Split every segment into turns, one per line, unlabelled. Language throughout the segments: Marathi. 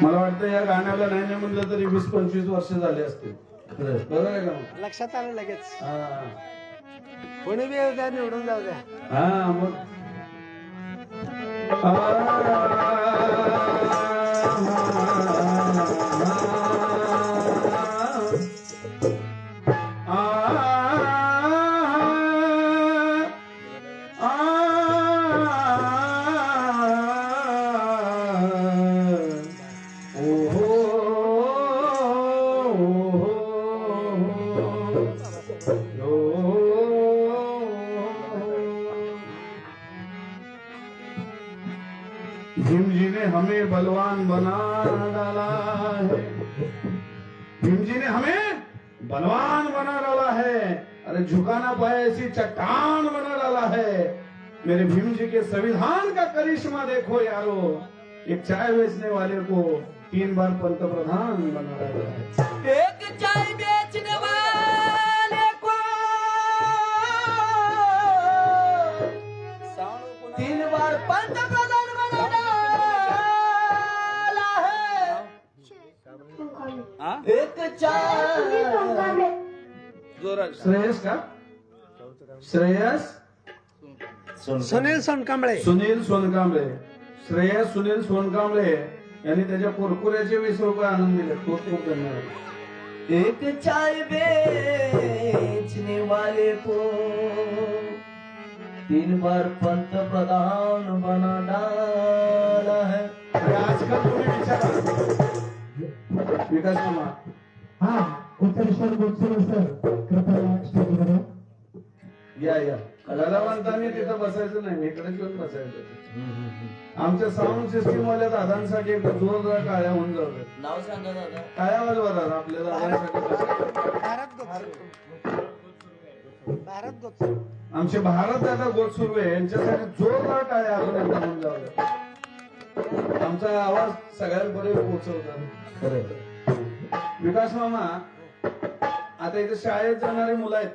मला वाटतं या गाण्याला नाही म्हणलं तरी 20-25 वर्ष झाले असतील. बरोबर आहे का?
लक्षात आलं लगेच.
हा
कोणी बी येऊ द्या, निवडून जाऊ द्या.
हा मग भीम जी ने हमें बलवान बना डाला है, भीम जी ने हमें बलवान बना डाला है, अरे झुका ना पाए ऐसी चट्टान बना डाला है। मेरे भीम जी के संविधान का करिश्मा देखो यारो, एक चाय बेचने वाले को 3 बार पंतप्रधान बना डाला है।
एक चाय बेचने वाले को 3 बार पंतप्रधान बना डाला है। एक चाय
श्रेयस का श्रेयस
सुनील सोनकांबळे.
सुनील सोनकांबळे, श्रेयस सुनील सोनकांबळे यांनी त्याच्या कुरकुऱ्याचे 20 रुपये आणून दिले. खूप खूप धन्यवाद.
एक चाय बेचने वाले को 3 बार पंतप्रधान बना डाला है।
अरे आजकाल तुम्ही विचारा विकास मामा,
हाँ उत्तरेश्वर गोडसे सर कृपया स्टेजवर
या कलावंतांनी तिथं बसायचं नाही, इकडेच येऊन बसायचं. आमच्या साऊंड सिस्टीम वाल्या दादांसाठी एक जोरदार टाळ्या होऊन जाऊ.
नाव सांगा दादा.
टाळ्या वाजवा दादा आपल्या दादांसाठी.
भारत गोत्सव.
आमचे भारत दादा गोडसुर्वे यांच्यासाठी जोरदार टाळ्या अजून एकदा होऊन जाऊ. आमचा आवाज सगळ्यांपर्यंत पोहोचवतात. विकास मामा, आता इथे शाळेत जाणारे मुलं आहेत,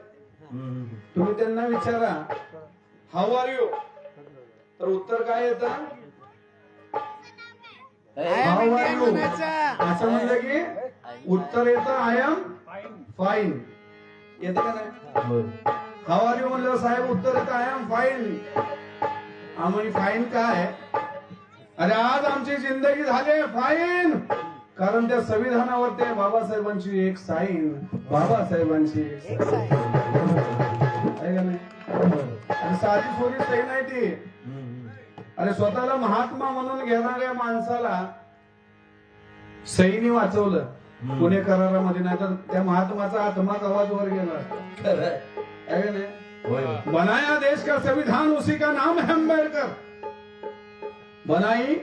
तुम्ही त्यांना विचारा हाऊ आर यू, तर उत्तर काय येतं? हाऊ आर यू असं म्हणलं की उत्तर येतं आय एम फाईन. येतं का नाही? हाऊ आर यू म्हणलं साहेब उत्तर येतं आय एम फाईन. आम्ही फाईन काय? अरे आज आमची जिंदगी झाली फाईन, कारण त्या संविधानावर ते बाबासाहेबांची एक साईन, बाबासाहेबांची एक साईन आहे का नाही? आणि साधी सोरी सही नाही ती. अरे स्वतःला महात्मा म्हणून घेणाऱ्या माणसाला सईनी वाचवलं पुणे करारामध्ये, नाही तर त्या महात्माचा आत्मा आवाज वर गेला आहे का नाही? बनाया देश का संविधान उसी का नाम है अम्बेडकर, बनाई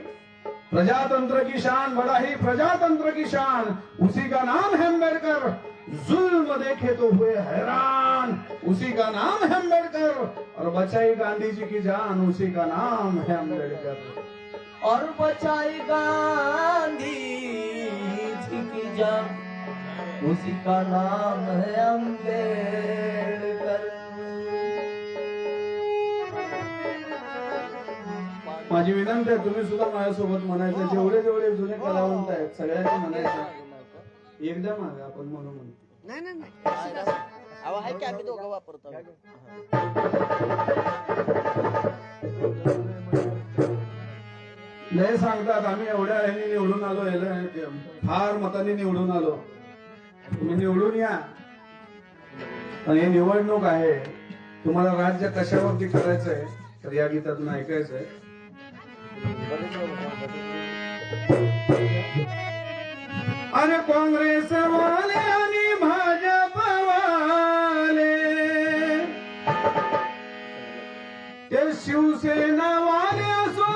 प्रजातंत्र की शान, बड़ा ही प्रजातंत्र की शान, उसी का नाम है अम्बेडकर, जुल्म देखे तो हुए हैरान, उसी का नाम है अम्बेडकर, और बचाई गांधी जी की जान, उसी का नाम है अम्बेडकर,
और बचाई गांधी जी की जान, उसी का नाम है अम्बेडकर.
माझी विनंती आहे तुम्ही सुद्धा माझ्यासोबत म्हणायचं. जेवढे जेवढे जुने कलावंत आहेत सगळ्यांनी म्हणायचं. एकदा मागे आपण म्हणू म्हणून.
नाही नाही नाही.
अहो आहे की आम्ही दोघं वापरतो.
लय सांगतात आम्ही एवढ्या ह्याने निवडून आलो, फार मतांनी निवडून आलो. तुम्ही निवडून या, पण हे निवडणूक आहे. तुम्हाला राज्य कशावरती करायचंय तर या गीतातून ऐकायचंय. अरे काँग्रेस वाले आणि भाजप वाले, ते शिवसेना वाले असो,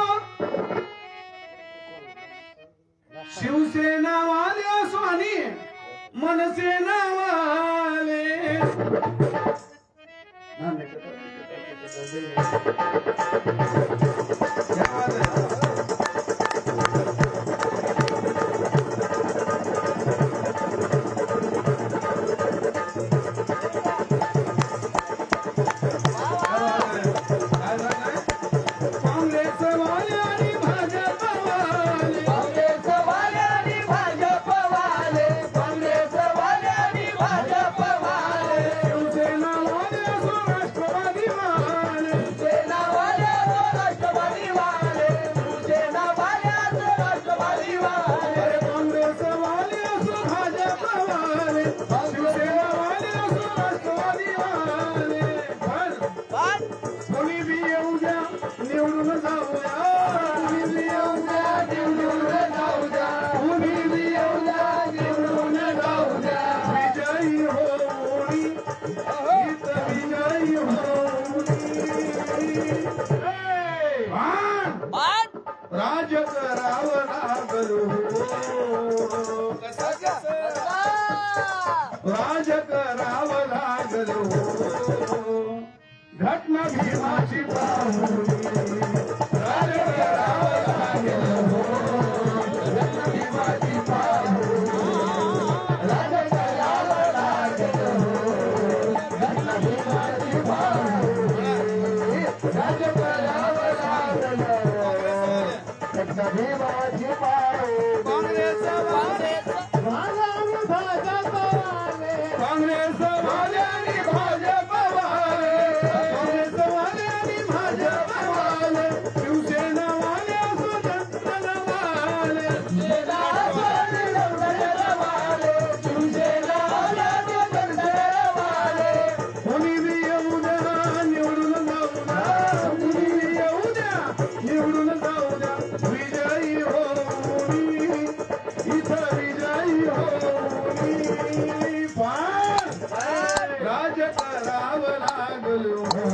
शिवसेना वाले असो आणि मनसेना वाले, काँग्रेस वाले आणि भाजप वाले,
काँग्रेस वाले आणि
करावं लागल हो
कसा
राज करावं लागल हो घटना भीमाची पाहुणी राज करावं लागल हो घटना भीमाची पाहुणी राज करावं लागल हो घटना भीमाची पाहुणी राज करावं लागल हो घटना भीमाची पाहुणी
काँग्रेस
काँग्रेस वाले आणि भाजप वाले काँग्रेस वाले आणि भाजप वाले शिवसेना वाले सुजन वाले शिवसेना वाले कोणी बी येऊ द्या निवडून जाऊ द्या कोणी बी येऊ द्या निवडून जाऊ द्या विजयी होऊनी इथं विजयी होऊनी राज करावं लागल हो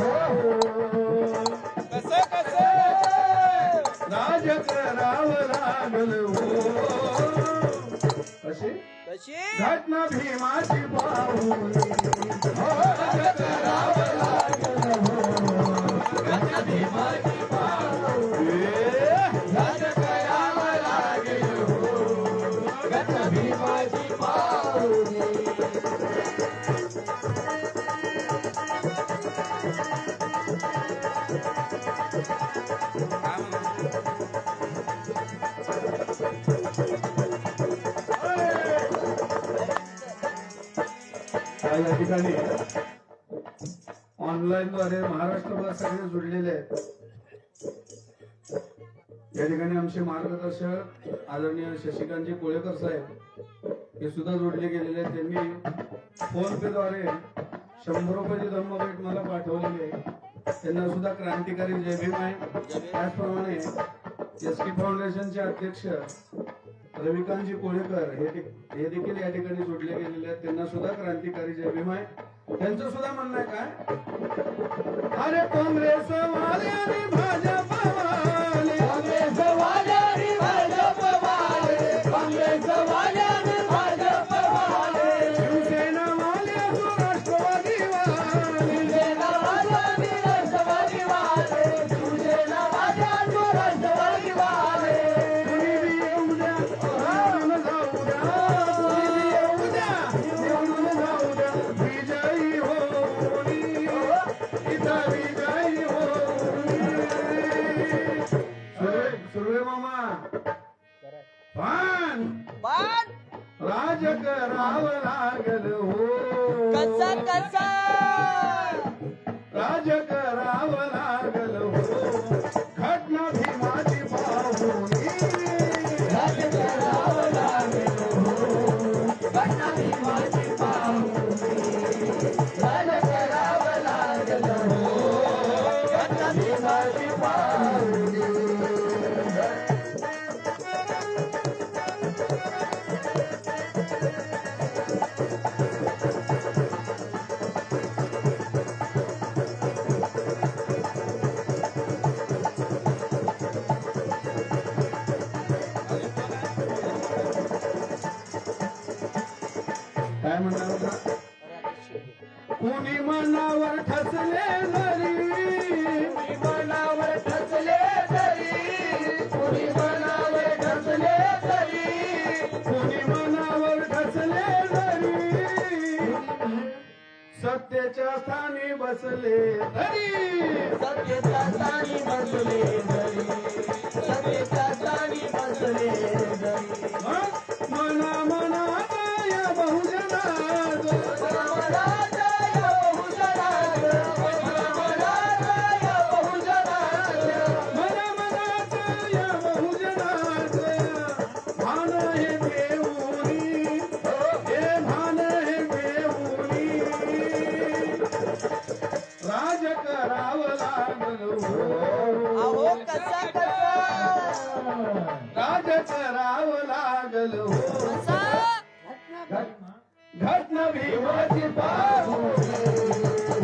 राज करावं लागल हो कशी घटना भीमाची पाहुणी हो राज करावं लागल हो घटना भीमाची पाहुणी राज करावं लागल हो घटना भीमाची पाहुणी या ठिकाणी ऑनलाईन द्वारे महाराष्ट्रभर सगळे जुळलेले आहेत. या ठिकाणी आमचे मार्गदर्शक आदरणीय शशिकांतजी कोळेकर साहेब हे सुद्धा जोडले गेलेले आहेत. त्यांनी फोन पे द्वारे 100 रुपयाची धम्मभेट मला पाठवलेली आहे. त्यांना सुद्धा क्रांतिकारी जय भीम आहे. त्याचप्रमाणे एसटी फाउंडेशनचे अध्यक्ष रविकांतजी कोळेकर हे देखील या ठिकाणी जोडले गेलेले आहेत. त्यांना सुद्धा क्रांतिकारी जय भीम आहे. त्यांचं सुद्धा म्हणणं आहे काय अरे काँग्रेस वाले आणि भाजप वाले काँग्रेस वाले आणि भाजप वाले काँग्रेस वाले आणि भाजप वाले शिवसेना वाले राष्ट्रवादी वाले शिवसेना वाले आणि राष्ट्रवादी वाले शिवसेना वाले आणि राष्ट्रवादी वाले कुणी बी येऊ द्या निवडून जाऊ द्या कुणी बी येऊ द्या निवडून जाऊ द्या विजयी होऊनी इथं विजयी होऊनी सुर्वे मामा पण राज करावं लागल हो राज करावं लागल हो घटना भीमाची पाहुणी राज करावं लागल हो घटना भीमाची पाहुणी राज करावं लागल हो घटना भीमाची पाहुणी काय म्हणणार होता कुणी मनावर ठसले जरी कुणी मनावर ठसले जरी कुणी मनावर ठसले जरी कुणी मनावर ठसले जरी सत्तेच्या स्थानी बसले तरी सत्तेच्या स्थानी बसले जरी सत्तेच्या स्थानी बसले जरी मना मना बहुजनात भान हे देऊनी हे भान हे देऊनी राज करावं लागल हो राज करावं लागल हो घटना भीमाची पाहुणी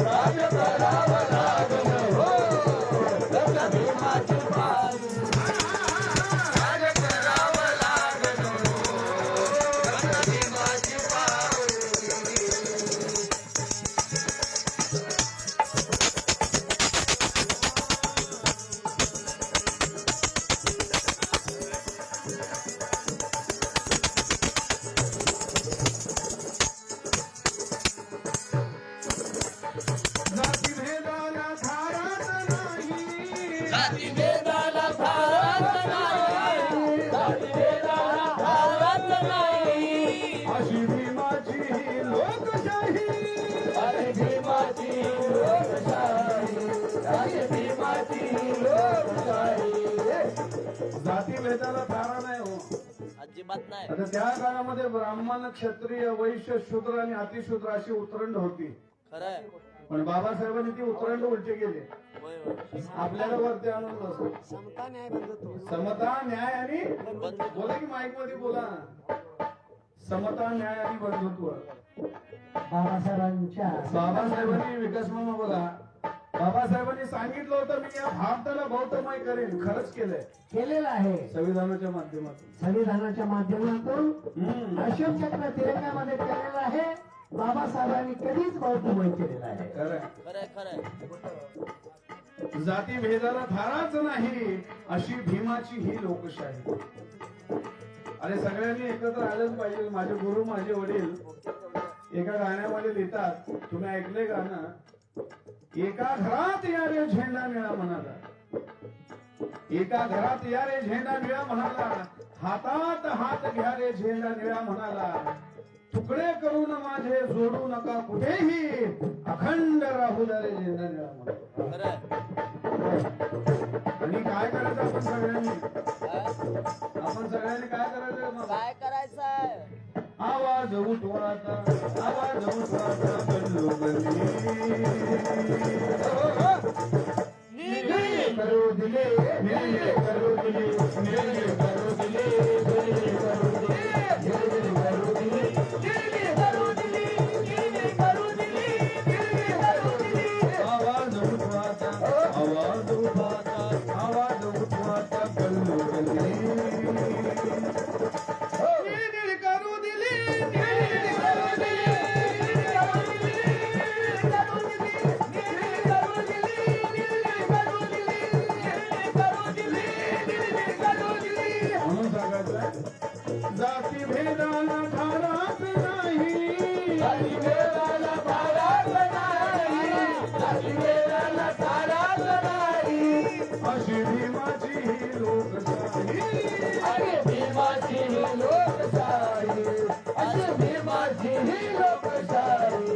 राज करावं लागल हो घटना भीमाची पाहुणी जाती भेदाला थारा नाही हो.
अजिबात नाही.
आता त्या काळामध्ये ब्राह्मण, क्षत्रिय, वैश्य, शूद्र आणि अतिशूद्र अशी उतरंड होती.
खरंय.
पण बाबासाहेबांनी ती उतरंड उलटी केली.
होय होय.
आपल्याला वरती आणून बसव.
समता न्याय बंधुत्व.
समता न्याय आणि बोला की माईक मध्ये बोला. समता न्याय आणि बंधुत्व. बाबासाहेबांनी विकास मामा बोला. बाबासाहेबांनी सांगितलं होतं मी या भारताला बौद्धमय करेन. खरंच
केलेलं आहे
संविधानाच्या माध्यमातून.
संविधानाच्या माध्यमातून अशोक चक्र तिरंगामध्ये केलेलं आहे. बाबासाहेबांनी कधीच बौद्धमय केलेलं आहे.
खरं
खरंय खरंय.
जाती भेदाला थाराच नाही अशी भीमाची ही लोकशाही. अरे सगळ्यांनी एकत्र आलंच पाहिजे. माझे गुरु, माझे वडील एका गाण्यामध्ये लिहितात, तुम्ही ऐकले गाणं, एका घरात या रे झेंडा निळा म्हणाला, एका घरात या रे झेंडा निळा म्हणाला, हातात हात घ्या रे झेंडा निळा म्हणाला, तुकडे करून माझे जोडू नका कुठेही, अखंड राहू द्या रे झेंडा निळा म्हणाला.
खरंय.
आणि काय करायचं आपण सगळ्यांनी? आपण सगळ्यांनी काय करायचं मग?
काय करायचंय?
आवाज उठवाचा, आवाज उठवाचा, बंधू बंदी करू दिले, निर्णय करू दिले, निर्णय करू दिले, निर्णय करू दिले, निर्णय करू दिले, निर्णय करू दिले, निर्णय करू दिले, निर्णय करू दिले. आवाज उठवाचा, आवाज उठवाचा, आवाज उठवाचा, बंधू बंदी जाती भेदाला थाराच नाही, जाती भेदाला थाराच नाही, जाती भेदाला थाराच नाही अशी भीमाची ही लोकशाही, अरे भीमाची ही लोकशाही, अशी भीमाची ही लोकशाही.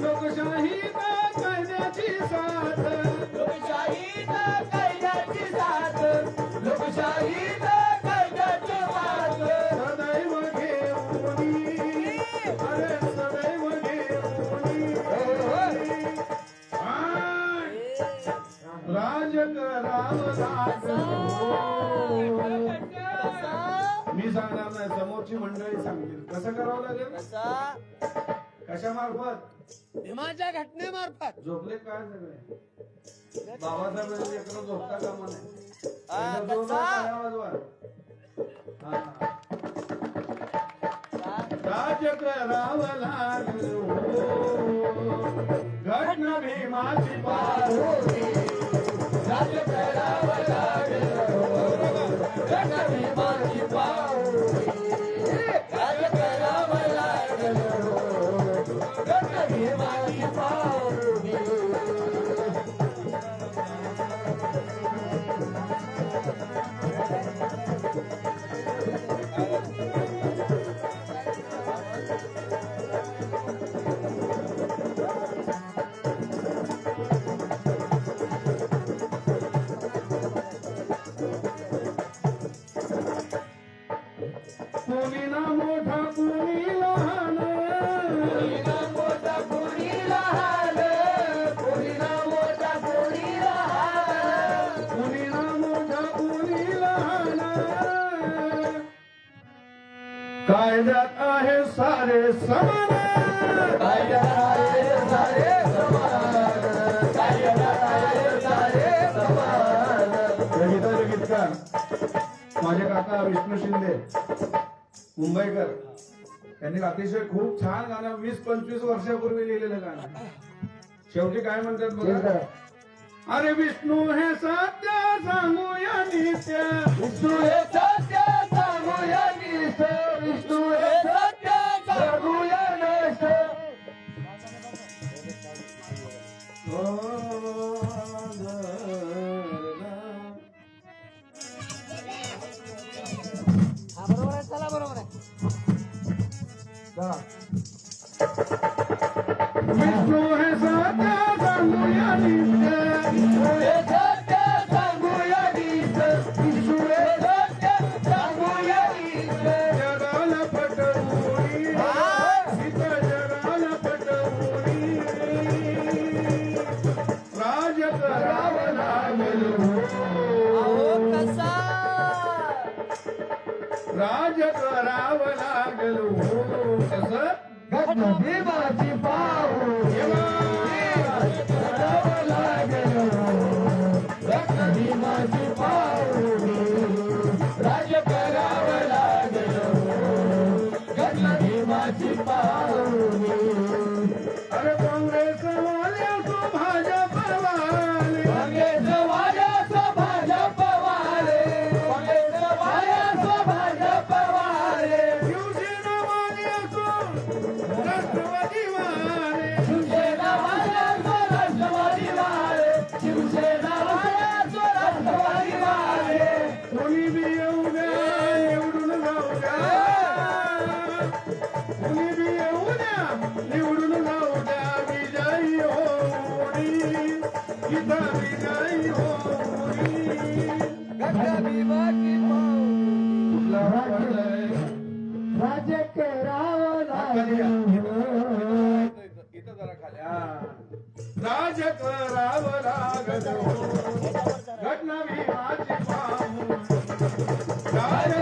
लोकशाही का कायद्याची साथ, लोकशाही का कायद्याची साथ, लोकशाही सदैव घेऊनी, अरे सदैव घेऊनी राज करावं लागलं. मी सांगणार नाही, समोरची मंडळी सांगतील. कसं करावं लागेल? कशामार्फत?
भीमाच्या घटनेमार्फत.
झोपले काय सगळे? बाबासाहेबांनी लेकरं झोपता कामा नाही. राज करावं लागलो, घटना भीमाची पाहोरी, राज करावं लागलो, घटना भीमाची पाहोरी, राज करावं लागलो, घटना भीमाची पाहोरी. कोणी ना मोठा कोणी लहान, कोणी ना मोठा कोणी लहान, कोणी ना मोठा कोणी लहान, कोणी ना मोठा कोणी लहान. कायद्यात आहे सारे समान, कायद्यात आहे सारे समान, कायद्यात आहे सारे समान. गीतकार माझे काका विष्णू शिंदे मुंबईकर, त्यांनी अतिशय खूप छान गाणं 20-25 वर्षापूर्वी लिहिलेलं गाणं. शेवटी काय म्हणतात बघा, अरे विष्णू हे सत्य सांगूया नित्य, विष्णू हे सत्य सांगूया नित्य, विष्णू हे सत्य सांगूया नित्य.
बरोबर आहे, चला बरोबर आहे.
विष्णू हे सत्य सांगूया नित्य, विष्णू हे सत्य सांगूया नित्य, विष्णू हे राज करावं लागलो कसं
घटना भीमाची पाहू
राज
करावं लागलं घटना भीमाची पाहू राज करावं लागलं घटना भीमाची पाहू
अरे काँग्रेस वाले असो भाजप वाले
काँग्रेस वाल्याचं भाजप वाले काँग्रेस वाल्याचं भाजप वाले
शिवसेना वाले असो राष्ट्रवादी वाले
शिवसेना वाल्याचं राष्ट्रवादी वाले शिवसेना वाल्याचं राष्ट्रवादी वाले
कोणी बी येऊ द्या निवडून जाऊ द्या कोणी बी येऊ द्या निवडून जाऊ द्या विजयी होऊनी इथं विजयी होऊनी
राज्य करावं लागलं
इथं जरा खाली राज करावं लागलं घटना भीमाची पाहून राज